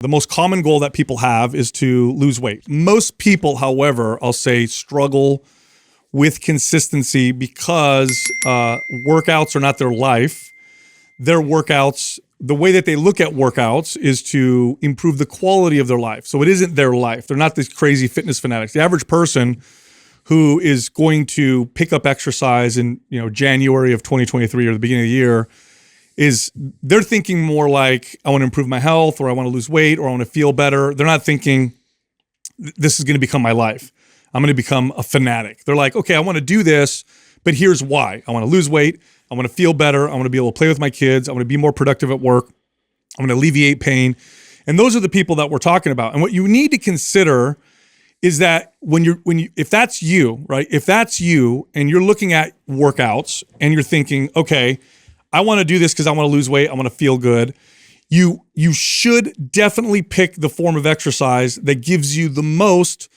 The most common goal that people have is to lose weight. Most people, however, I'll say struggle with consistency because workouts are not their life. Their workouts, the way that they look at workouts is to improve the quality of their life. So it isn't their life. They're not these crazy fitness fanatics. The average person who is going to pick up exercise in January of 2023 or the beginning of the year they're thinking more like, I want to improve my health, or I want to lose weight, or I want to feel better. They're not thinking this is going to become my life. I'm going to become a fanatic. They're like, okay, I want to do this, but here's why. I want to lose weight. I want to feel better. I want to be able to play with my kids. I want to be more productive at work. I'm going to alleviate pain. And those are the people that we're talking about. And what you need to consider is that if that's you, right? If that's you and you're looking at workouts and you're thinking, okay, I want to do this because I want to lose weight. I want to feel good. You should definitely pick the form of exercise that gives you the most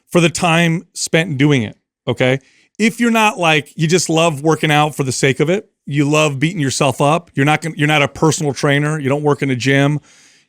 for the time spent doing it. Okay. If you're not like, you just love working out for the sake of it, you love beating yourself up, you're not a personal trainer, you don't work in a gym,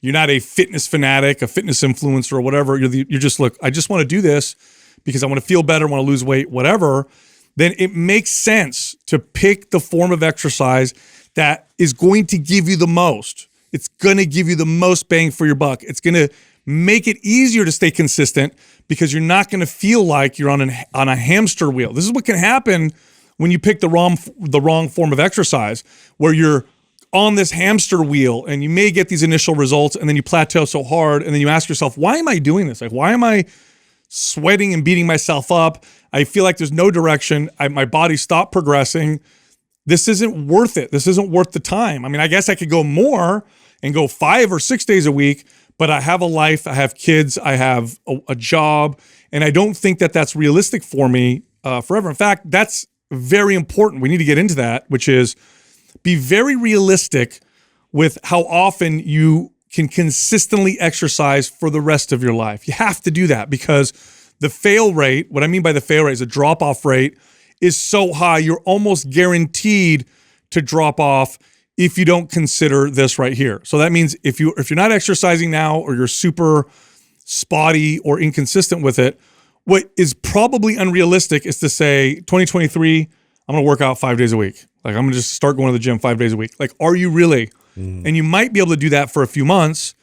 you're not a fitness fanatic, a fitness influencer or whatever, you're just, look, I just want to do this because I want to feel better, want to lose weight, whatever, then it makes sense to pick the form of exercise that is going to give you the most. It's going to give you the most bang for your buck. It's going to make it easier to stay consistent because you're not going to feel like you're on a hamster wheel. This is what can happen when you pick the wrong form of exercise, where you're on this hamster wheel and you may get these initial results and then you plateau so hard and then you ask yourself, why am I doing this? Like, why am I sweating and beating myself up? I feel like there's no direction. My body stopped progressing. This isn't worth it. This isn't worth the time. I mean, I guess I could go more and go 5 or 6 days a week, but I have a life, I have kids, I have a job, and I don't think that that's realistic for me forever. In fact, that's very important. We need to get into that, which is be very realistic with how often you can consistently exercise for the rest of your life. You have to do that because the fail rate, what I mean by the fail rate is a drop-off rate, is so high, you're almost guaranteed to drop off if you don't consider this right here. So that means if you're not exercising now, or you're super spotty or inconsistent with it, what is probably unrealistic is to say 2023, I'm going to work out 5 days a week. Like, I'm going to just start going to the gym 5 days a week. Like, are you really? And you might be able to do that for a few months,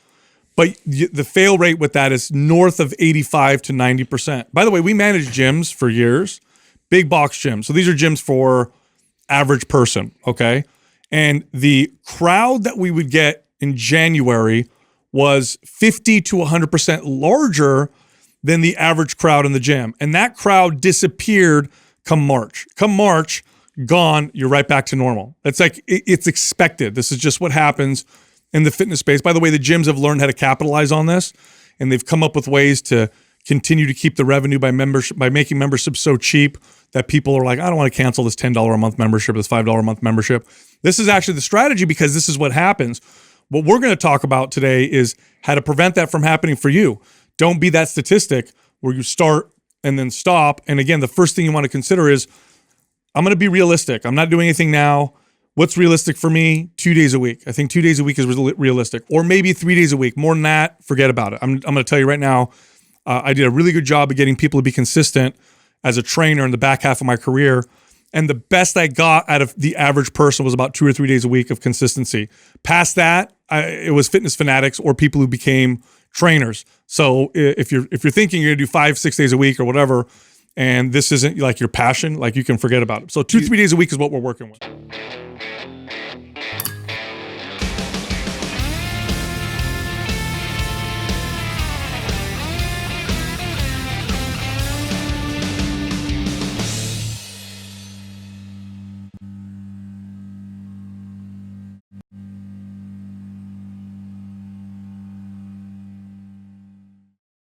but the fail rate with that is north of 85 to 90%. By the way, we managed gyms for years. Big box gyms. So these are gyms for average person, okay? And the crowd that we would get in January was 50 to 100% larger than the average crowd in the gym. And that crowd disappeared come March. Come March, gone, you're right back to normal. It's like, it's expected. This is just what happens in the fitness space. By the way, the gyms have learned how to capitalize on this, and they've come up with ways to continue to keep the revenue by making memberships so cheap that people are like, I don't want to cancel this $10 a month membership, this $5 a month membership. This is actually the strategy because this is what happens. What we're going to talk about today is how to prevent that from happening for you. Don't be that statistic where you start and then stop. And again, the first thing you want to consider is, I'm going to be realistic. I'm not doing anything now. What's realistic for me? 2 days a week. I think 2 days a week is realistic. Or maybe 3 days a week. More than that, forget about it. I'm going to tell you right now, I did a really good job of getting people to be consistent as a trainer in the back half of my career. And the best I got out of the average person was about 2 or 3 days a week of consistency. Past that, it was fitness fanatics or people who became trainers. So if you're thinking you're gonna do 5-6 days a week or whatever, and this isn't like your passion, like, you can forget about it. So 2-3 days a week is what we're working with.